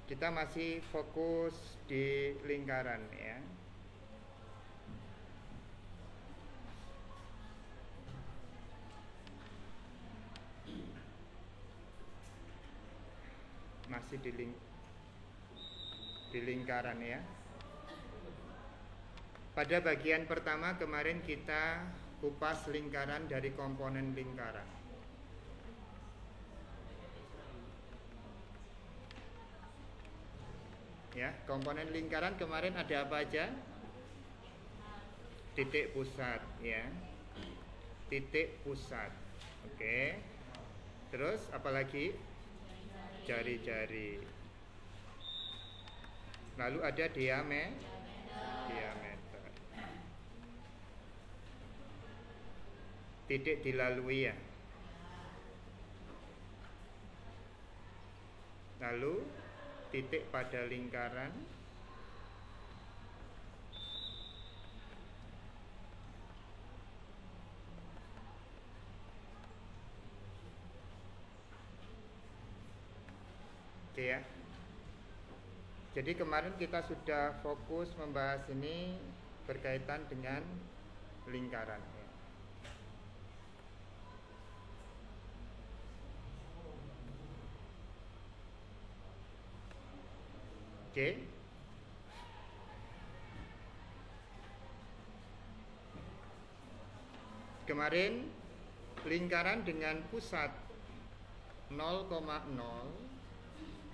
Kita masih fokus di lingkaran ya. Masih di lingkaran ya. Pada bagian pertama kemarin kita kupas lingkaran dari komponen lingkaran. Ya, komponen lingkaran kemarin ada apa aja? Titik pusat ya. Titik pusat. Oke. Terus apalagi? Jari-jari. Lalu ada diameter. Titik dilalui ya. Lalu titik pada lingkaran. Oke ya. Jadi kemarin kita sudah fokus membahas ini berkaitan dengan lingkaran ya. Oke. Kemarin lingkaran dengan pusat 0,0,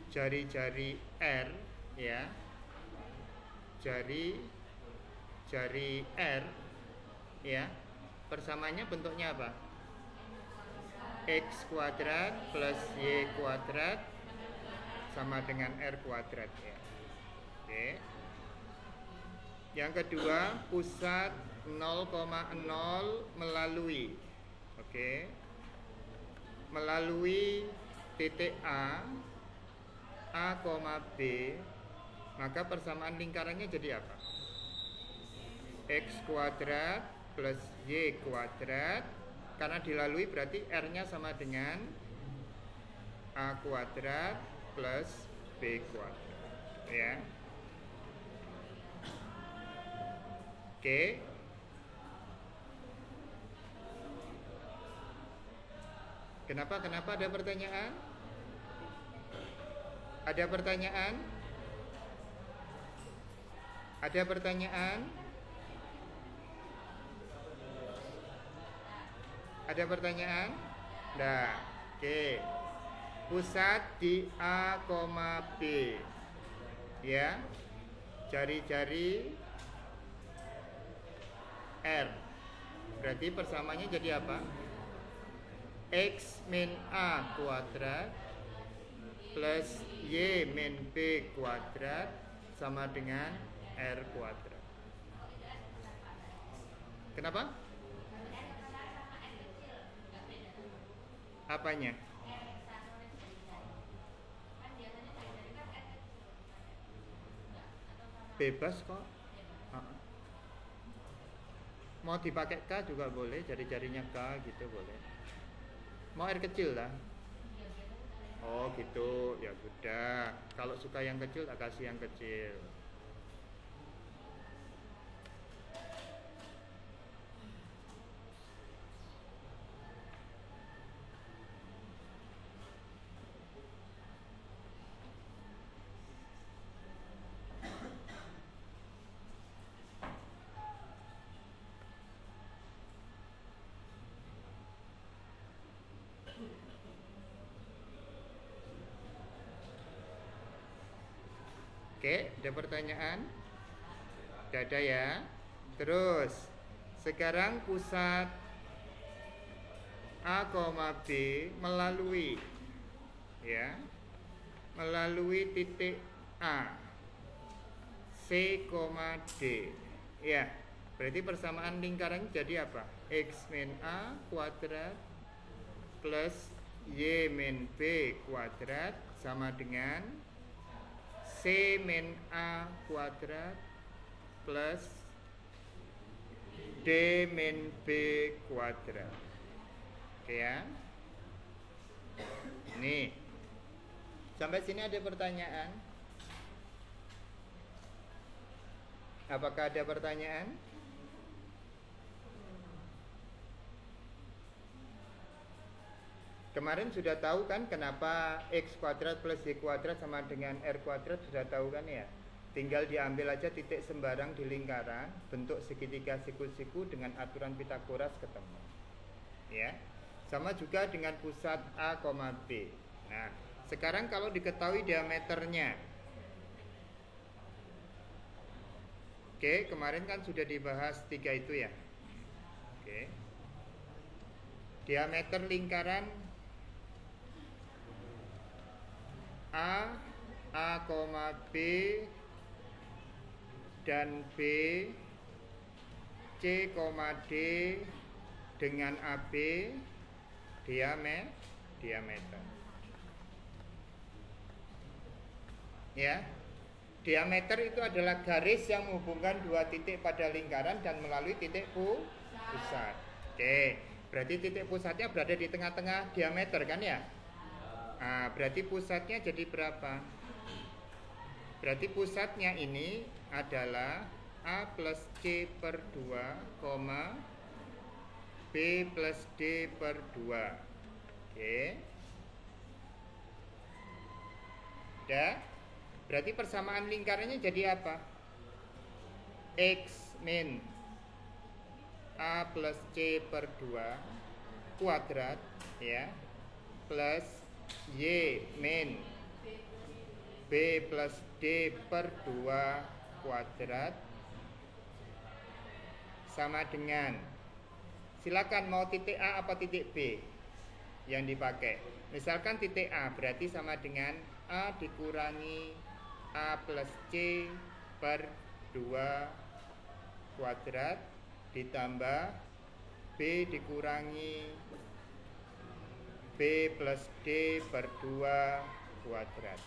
jari-jari R ya. Jari R ya. Persamanya bentuknya apa? X kuadrat plus Y kuadrat sama dengan R kuadrat ya. Oke. Yang kedua, pusat 0,0 melalui. Oke. Melalui titik A, B, maka persamaan lingkarannya jadi apa? X kuadrat plus Y kuadrat. Karena dilalui berarti R-nya sama dengan A kuadrat plus B kuadrat ya. Oke. Kenapa ada pertanyaan? Ada pertanyaan? Ada pertanyaan? Ada pertanyaan? Nah, oke. Pusat di A, B ya. Jari-jari R. Berarti persamanya jadi apa? X min A kuadrat plus Y min B kuadrat sama dengan R kuadrat. Kenapa? Apanya? Bebas kok. Mau dipakai K juga boleh, jari-jarinya K gitu boleh. Mau R kecil lah. Oh gitu, ya udah. Kalau suka yang kecil, tak kasih yang kecil. Oke, ada pertanyaan? Tidak ada ya. Terus, sekarang pusat A, B melalui ya, melalui titik A, C, D ya. Berarti persamaan lingkaran jadi apa? X min A kuadrat plus Y min B kuadrat sama dengan C min A kuadrat plus D min B kuadrat. Oke ya. Nih. Sampai sini ada pertanyaan? Apakah ada pertanyaan? Kemarin sudah tahu kan kenapa X kuadrat plus Y kuadrat sama dengan R kuadrat, sudah tahu kan ya? Tinggal diambil aja titik sembarang di lingkaran, bentuk segitiga siku-siku dengan aturan Pitagoras ketemu. Ya. Sama juga dengan pusat A, B. Nah, sekarang kalau diketahui diameternya. Oke, kemarin kan sudah dibahas 3 itu ya. Oke. Diameter lingkaran A, B dan B, C, D dengan AB diameter. Ya. Diameter itu adalah garis yang menghubungkan dua titik pada lingkaran dan melalui titik pusat. Oke, berarti titik pusatnya berada di tengah-tengah diameter kan ya? Nah, berarti pusatnya jadi berapa? Berarti pusatnya ini adalah A plus C per 2, B plus D per 2. Oke. Udah? Berarti persamaan lingkarannya jadi apa? X min A plus C per 2 kuadrat ya, plus Y min B plus D per 2 kuadrat sama dengan, silakan mau titik A apa titik B yang dipakai. Misalkan titik A berarti sama dengan A dikurangi A plus C per 2 kuadrat ditambah B dikurangi B plus D per 2 kuadrat.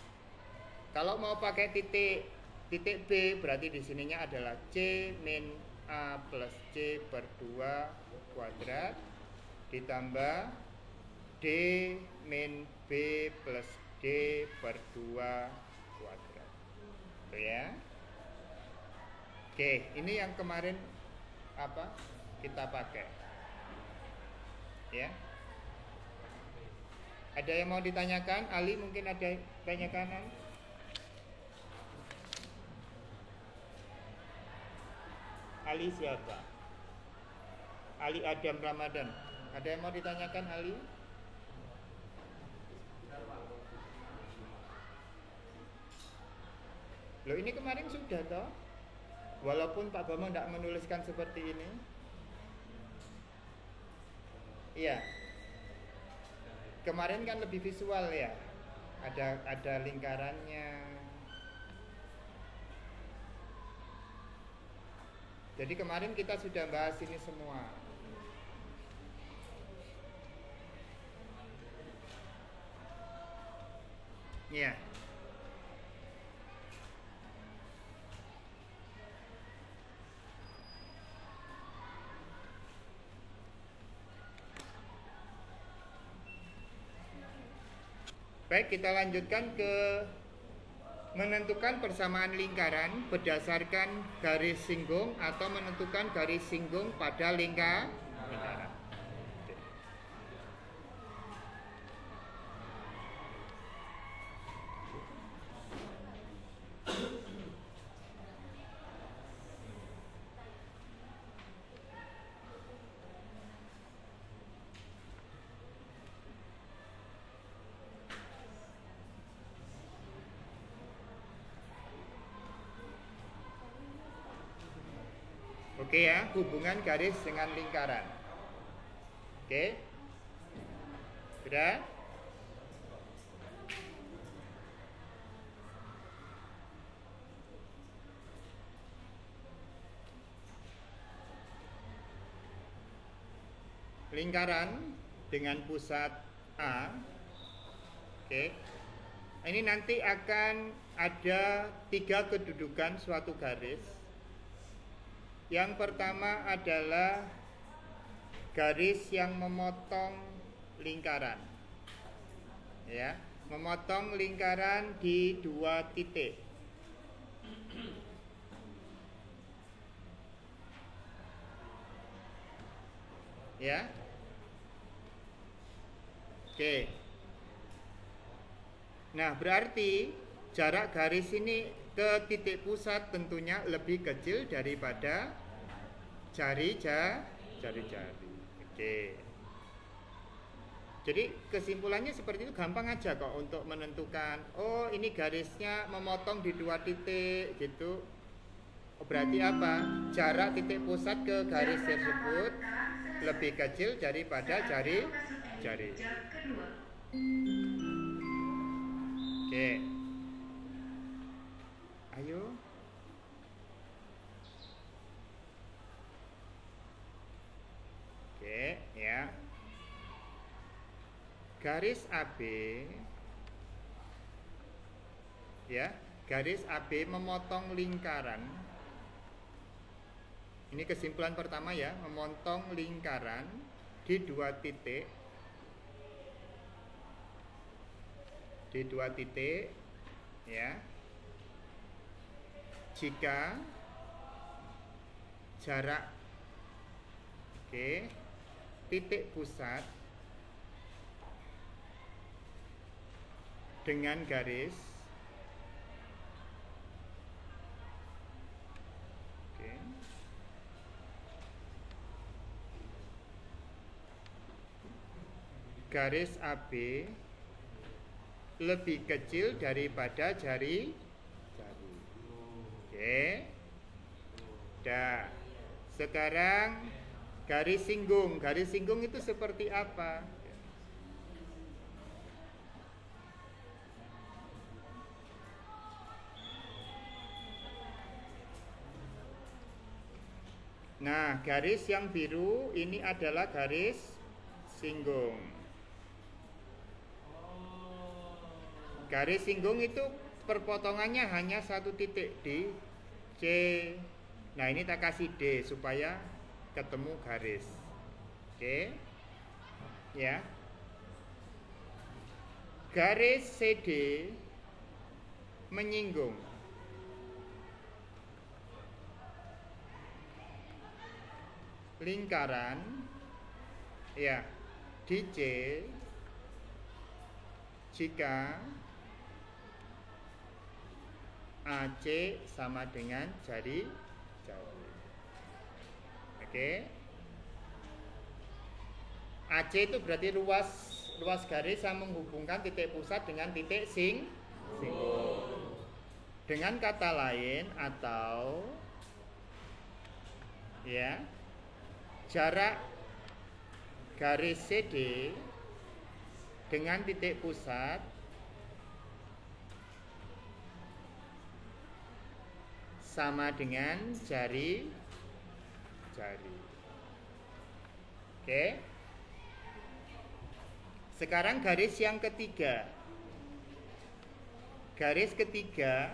Kalau mau pakai titik B berarti di sininya adalah C min A plus C per 2 kuadrat ditambah D min B plus D per 2 kuadrat. Itu ya. Oke, ini yang kemarin apa kita pakai. Ya. Ada yang mau ditanyakan? Ali mungkin ada tanyakan? Ali siapa? Ali Adam Ramadan. Ada yang mau ditanyakan Ali? Loh, ini kemarin sudah toh? Walaupun Pak Bambang tidak menuliskan seperti ini. Iya. Kemarin kan lebih visual ya. Ada lingkarannya. Jadi kemarin kita sudah bahas ini semua. Iya. Baik, kita lanjutkan ke menentukan persamaan lingkaran berdasarkan garis singgung atau menentukan garis singgung pada lingkaran. Oke ya, hubungan garis dengan lingkaran. Oke. Sudah? Lingkaran dengan pusat A. Oke. Ini nanti akan ada 3 kedudukan suatu garis. Yang pertama adalah garis yang memotong lingkaran. Ya, memotong lingkaran di 2 titik. Ya. Oke. Nah, berarti jarak garis ini ke titik pusat tentunya lebih kecil daripada jari-jari. Oke. Jadi kesimpulannya seperti itu, gampang aja kok untuk menentukan. Oh, ini garisnya memotong di 2 titik gitu. Oh, berarti apa? Jarak titik pusat ke garis tersebut lebih kecil daripada jari. Oke. Ayo. Oke, ya. Garis AB, ya, garis AB memotong lingkaran. Ini kesimpulan pertama ya, memotong lingkaran di 2 titik. Di 2 titik, ya. Jika jarak, oke, titik pusat dengan garis, oke, garis AB lebih kecil daripada jari. Oke. Dah. Sekarang garis singgung. Garis singgung itu seperti apa? Nah, garis yang biru ini adalah garis singgung. Garis singgung itu perpotongannya hanya 1 titik di C. Nah, ini tak kasih D supaya ketemu garis. Oke. Ya. Garis CD menyinggung lingkaran, ya, di C jika AC sama dengan jari. Oke. AC itu berarti ruas garis yang menghubungkan titik pusat dengan titik singgung. Dengan kata lain, atau ya, jarak garis CD dengan titik pusat sama dengan jari. Oke. Sekarang garis yang ketiga. Garis ketiga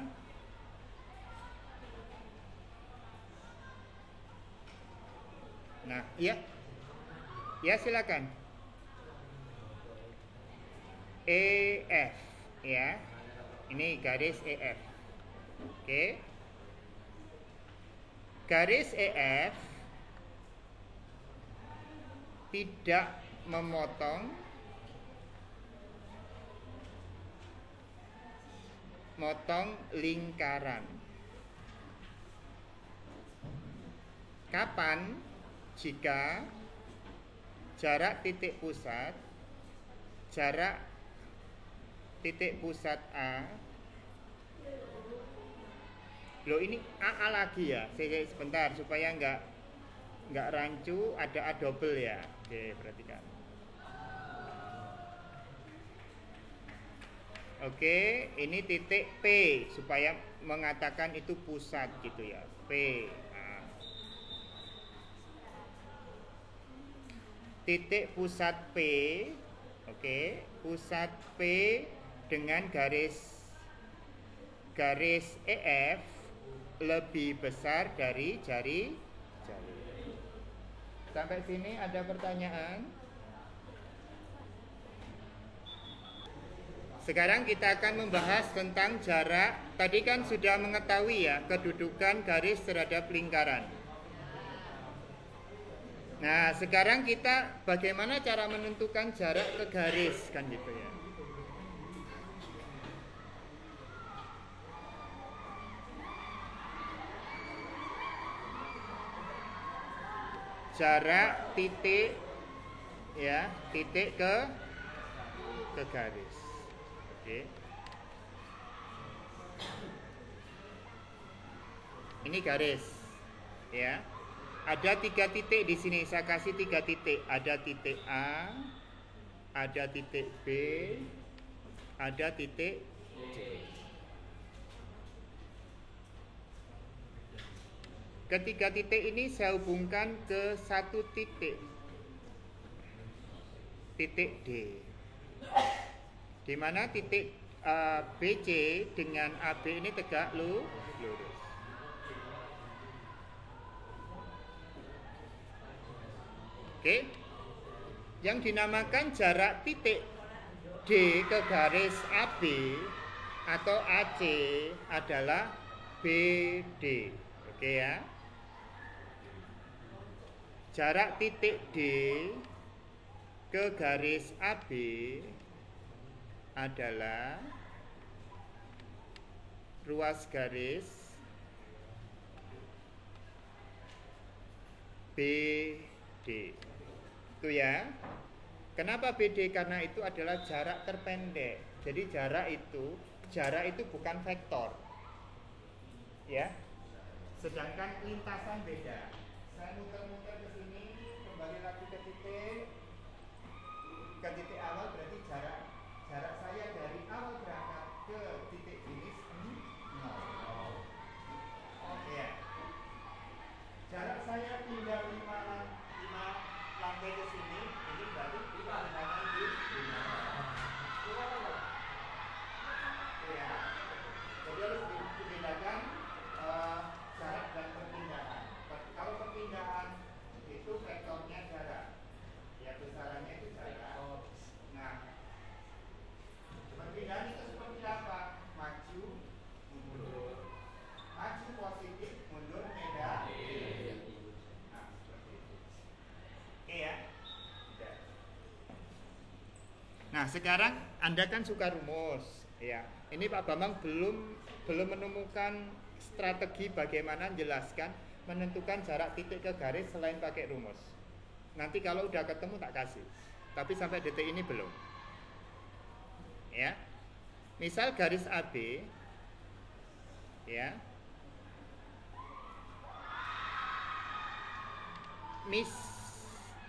nah, ya. Ya, silakan. EF, ya. Ini garis EF. Oke. Garis EF tidak memotong lingkaran. Kapan? Jika jarak titik pusat A. Loh, ini AA lagi ya. Saya sebentar supaya nggak rancu, ada A double ya. Oke, perhatikan. Oke, ini titik P supaya mengatakan itu pusat gitu ya. P. Nah. Titik pusat P. Oke, pusat P dengan garis EF lebih besar dari jari. Sampai sini ada pertanyaan? Sekarang kita akan membahas tentang jarak. Tadi kan sudah mengetahui ya kedudukan garis terhadap lingkaran. Nah, sekarang kita bagaimana cara menentukan jarak ke garis kan gitu ya. Jarak titik ya, titik ke garis. Oke. Ini garis ya. Ada 3 titik di sini. Saya kasih 3 titik. Ada titik A, ada titik B, ada titik C. Ketiga titik ini saya hubungkan ke satu titik, titik D, di mana titik BC dengan AB ini tegak lurus. Oke, yang dinamakan jarak titik D ke garis AB atau AC adalah BD. Oke ya. Jarak titik D ke garis AB adalah ruas garis BD. Itu ya. Kenapa BD? Karena itu adalah jarak terpendek. Jadi jarak itu bukan vektor. Ya. Sedangkan lintasan beda. Saya muter-muter ke sini, kembali lagi ke titik awal, berarti jarak saya dari awal berangkat ke titik finish 0. Oke ya. Jarak saya pindah 5 lantai ke sini, ini berarti 5 lantai di 5. Oke ya. Jadi harus dibedakan jarak dan perpindahan. Kalau perpindahan itu vektornya jarak, ya besarannya itu jarak. Nah, perpindahan itu seperti apa? Maju, mundur, maju positif, mundur negatif. Nah, seperti itu. Oke ya. Nah, sekarang Anda kan suka rumus, ya. Ini Pak Bambang belum menemukan strategi bagaimana menjelaskan menentukan jarak titik ke garis selain pakai rumus. Nanti kalau udah ketemu tak kasih. Tapi sampai detik ini belum. Ya. Misal garis AB ya.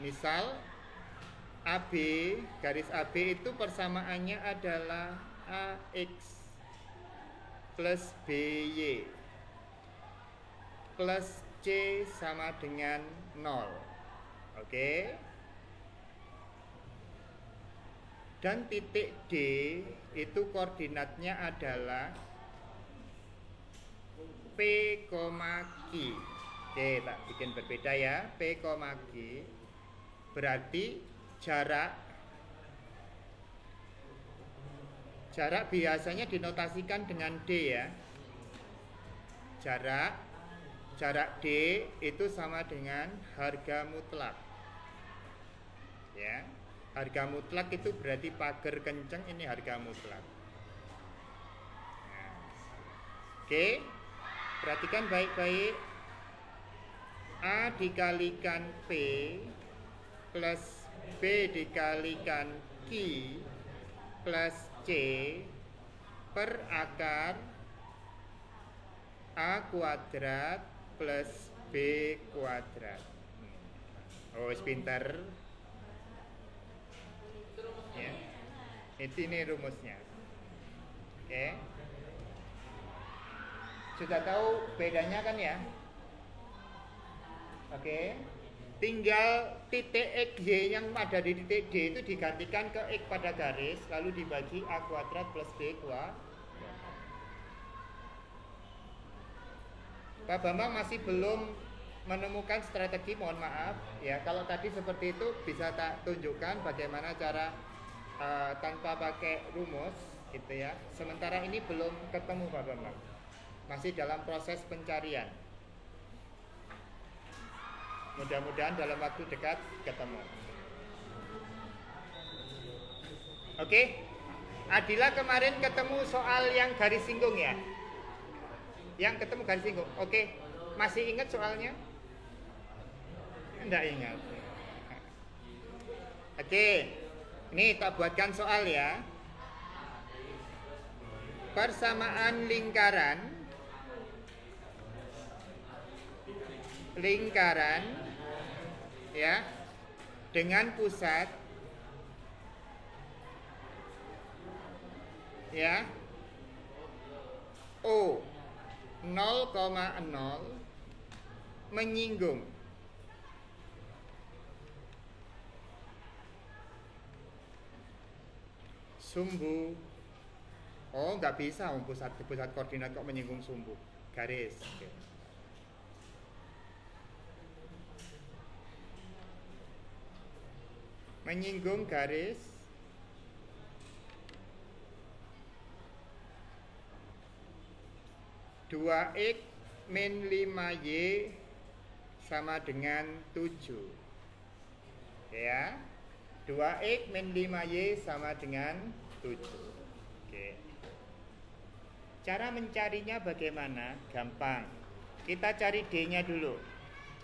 Misal AB, garis AB itu persamaannya adalah AX plus BY plus C sama dengan 0. Oke. Dan titik D itu koordinatnya adalah P, Q. Oke, tak bikin berbeda ya. P, Q. Berarti jarak biasanya dinotasikan dengan D ya. Jarak D itu sama dengan harga mutlak. Ya. Harga mutlak itu berarti pagar kenceng, ini harga mutlak. Nah. Oke. Perhatikan baik-baik. A dikalikan P plus B dikalikan Q plus C per akar A kuadrat plus B kuadrat. Oh, pinter. Ya. Ini rumusnya. Oke. Sudah tahu bedanya kan ya? Oke. Tinggal titik XY yang ada di titik D itu digantikan ke X pada garis, lalu dibagi A kuadrat plus B kuadrat. Pak Bambang masih belum menemukan strategi, mohon maaf ya. Kalau tadi seperti itu bisa tak tunjukkan bagaimana cara tanpa pakai rumus gitu ya. Sementara ini belum ketemu Pak Bambang, masih dalam proses pencarian. Mudah-mudahan dalam waktu dekat ketemu. Oke. Adila kemarin ketemu soal yang garis singgung ya? Yang ketemu garis singgung. Oke. Masih ingat soalnya? Enggak ingat. Oke. Ini tak buatkan soal ya. Persamaan lingkaran ya dengan pusat ya O 0,0 menyinggung sumbu. Oh, nggak bisa pusat koordinat kok menyinggung sumbu garis. Oke. Menyinggung garis dua X min 5Y sama dengan 7 ya. 2X min 5Y sama dengan 7. Oke. Cara mencarinya bagaimana? Gampang. Kita cari D-nya dulu.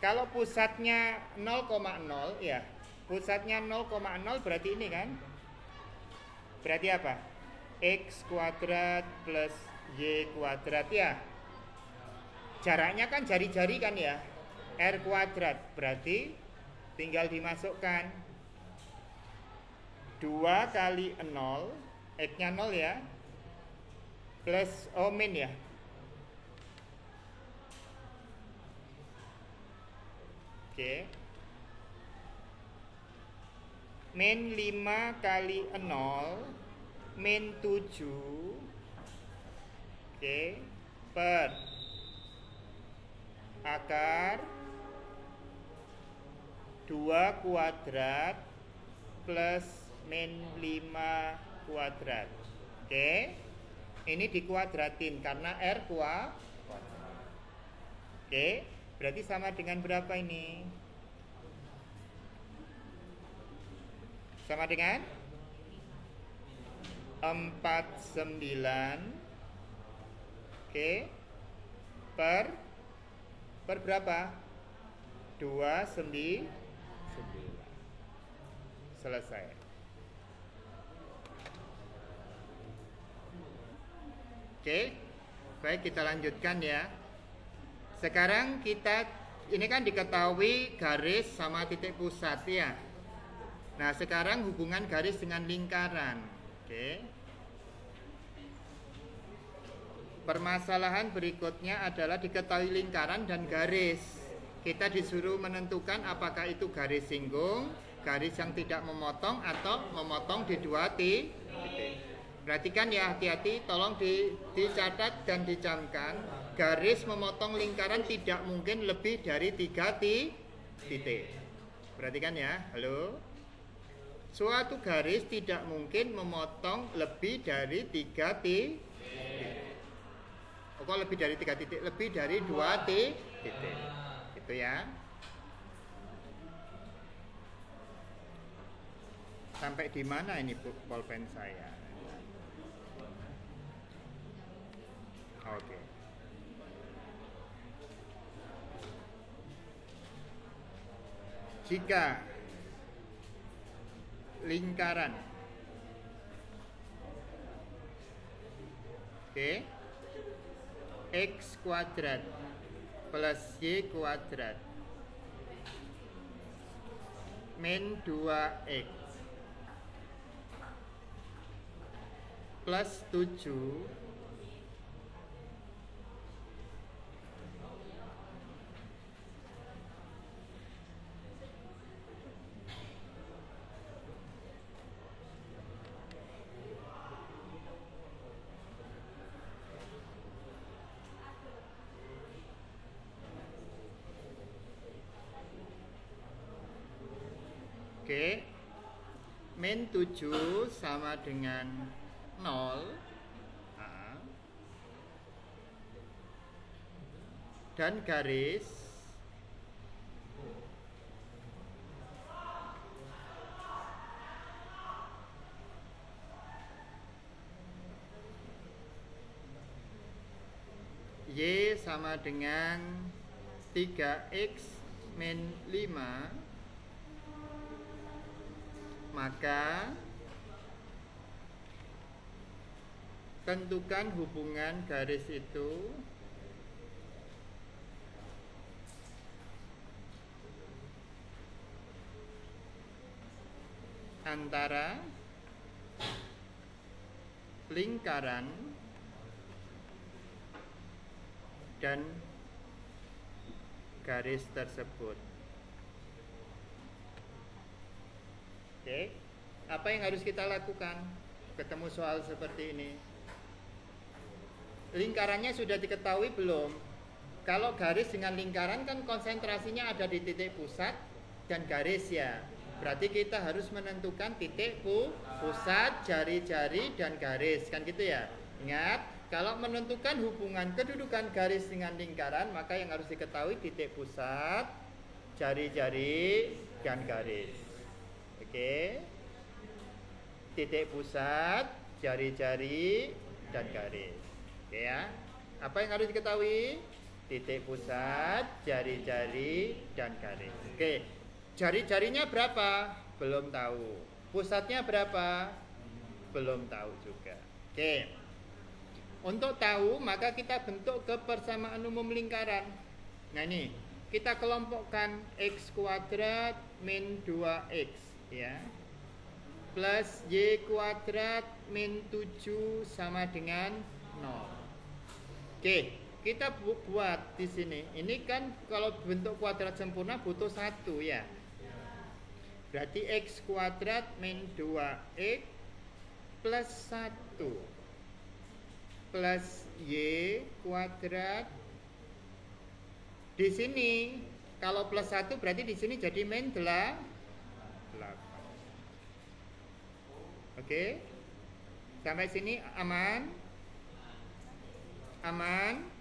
Kalau pusatnya 0,0 ya. Pusatnya 0,0 berarti ini kan? Berarti apa? X kuadrat plus Y kuadrat ya. Jaraknya kan jari-jari kan ya. R kuadrat berarti tinggal dimasukkan 2 kali 0, X-nya 0 ya. Plus min ya. Oke. Min 5 kali 0 min 7 oke, per akar 2 kuadrat plus min 5 kuadrat. Oke. Ini dikuadratin karena R kuadrat. Oke. Berarti sama dengan berapa ini? Sama dengan 49 oke, per berapa? 29. Selesai. Oke. Baik, kita lanjutkan ya. Sekarang kita ini kan diketahui garis sama titik pusat ya. Nah, sekarang hubungan garis dengan lingkaran. Oke. Permasalahan berikutnya adalah diketahui lingkaran dan garis. Kita disuruh menentukan apakah itu garis singgung, garis yang tidak memotong, atau memotong di dua titik. Perhatikan ya, hati-hati, tolong dicatat dan dicamkan. Garis memotong lingkaran tidak mungkin lebih dari 3 titik. Perhatikan ya, halo. Suatu garis tidak mungkin memotong lebih dari 3 titik. Oh, kok lebih dari 3 titik? Lebih dari 2 titik. Itu ya. Sampai di mana ini pulpen saya? Oke. Jika lingkaran oke, X kuadrat plus Y kuadrat min 2X plus 7 oke, min 7 sama dengan 0 dan garis Y sama dengan 3X min 5, maka tentukan hubungan garis itu antara lingkaran dan garis tersebut. Oke, apa yang harus kita lakukan ketemu soal seperti ini? Lingkarannya sudah diketahui belum? Kalau garis dengan lingkaran kan konsentrasinya ada di titik pusat dan garis ya. Berarti kita harus menentukan titik pusat, jari-jari, dan garis. Kan gitu ya. Ingat, kalau menentukan hubungan kedudukan garis dengan lingkaran, maka yang harus diketahui titik pusat, jari-jari, dan garis. Oke. Titik pusat, jari-jari, dan garis. Oke ya. Apa yang harus diketahui? Titik pusat, jari-jari, dan garis. Oke. Jari-jarinya berapa? Belum tahu. Pusatnya berapa? Belum tahu juga. Oke. Untuk tahu, maka kita bentuk kebersamaan umum lingkaran. Nah ini, kita kelompokkan X kuadrat min 2X ya, plus Y kuadrat min 7 sama dengan 0. Oke, kita buat di sini. Ini kan kalau bentuk kuadrat sempurna butuh 1 ya. Berarti X kuadrat min 2X plus 1 plus Y kuadrat. Di sini kalau plus 1 berarti di sini jadi min 8. Oke. Sampai sini aman? Aman?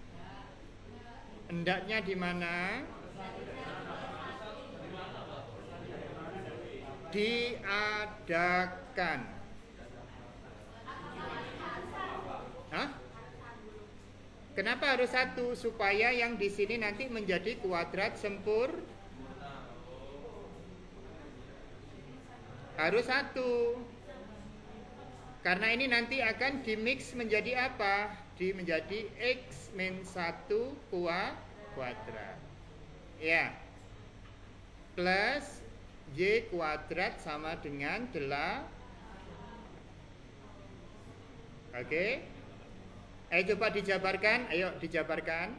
Hendaknya di mana? Diadakan. Hah? Kenapa harus 1? Supaya yang di sini nanti menjadi kuadrat sempurna. Harus 1. Karena ini nanti akan dimix menjadi apa? Menjadi X min 1 kuadrat. Ya. Plus Y kuadrat sama dengan 8. Oke. Ayo coba dijabarkan. Ayo dijabarkan.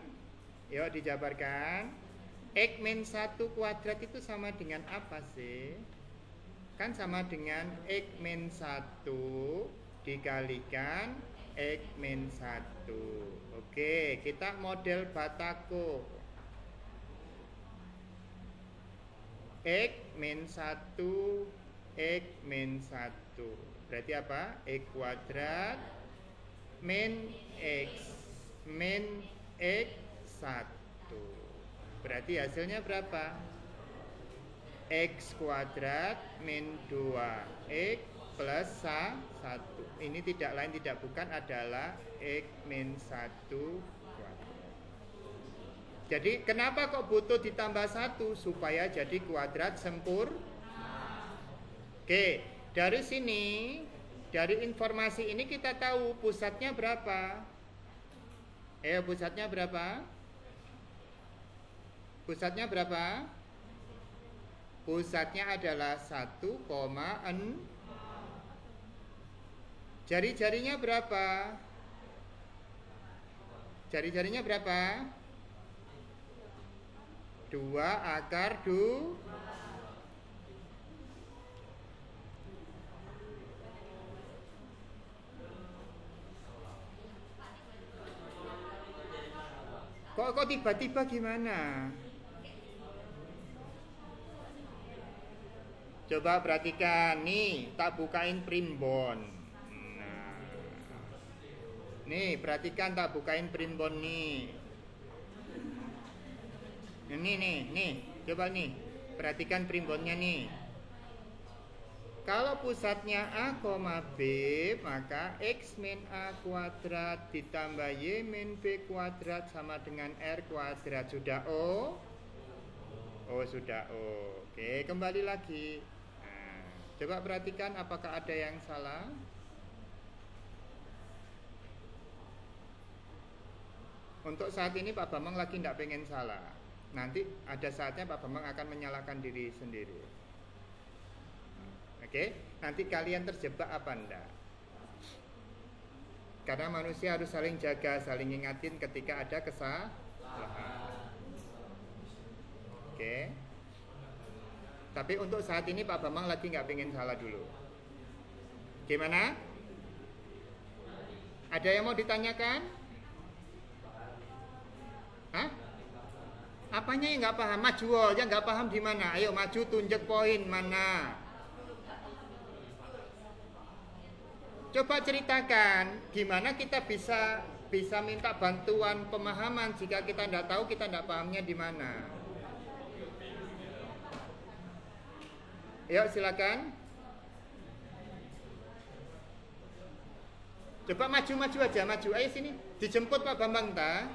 Yuk dijabarkan. X min 1 kuadrat itu sama dengan apa sih? Kan sama dengan X min 1 dikalikan X min 1. Oke, kita model Batako. X min 1 X min 1 berarti apa? X kuadrat min X min X 1 berarti hasilnya berapa? X kuadrat min 2X plus 1. Ini tidak lain tidak bukan adalah X min 1 kuadrat. Jadi kenapa kok butuh ditambah 1? Supaya jadi kuadrat sempurna. Oke, dari sini, dari informasi ini kita tahu pusatnya berapa. Pusatnya berapa? Pusatnya berapa? Pusatnya adalah 1,6. Jari-jarinya berapa? Jari-jarinya berapa? 2 akar 2. Kok tiba-tiba gimana? Coba perhatikan nih, tak bukain primbon. Nah, nih perhatikan tak bukain primbon nih. Nih, coba nih, perhatikan primbonnya nih. Kalau pusatnya A, B, maka X min A kuadrat ditambah Y min B kuadrat sama dengan R kuadrat. Sudah O? Oh, sudah O. Oke, kembali lagi. Nah, coba perhatikan apakah ada yang salah. Untuk saat ini Pak Bambang lagi tidak pengen salah. Nanti ada saatnya Pak Bambang akan menyalahkan diri sendiri. Oke, nanti kalian terjebak apa enggak? Karena manusia harus saling jaga, saling ingatin ketika ada kesalahan. Oke. Tapi untuk saat ini Pak Bambang lagi nggak pengen salah dulu. Gimana? Ada yang mau ditanyakan? Hah? Apanya yang nggak paham? Maju, yang nggak paham di mana? Ayo maju, tunjuk poin mana? Coba ceritakan gimana kita bisa minta bantuan pemahaman jika kita tidak tahu, kita tidak pahamnya di mana. Yuk silakan. Coba maju aja, maju. Ayo sini, dijemput Pak Bambang ta.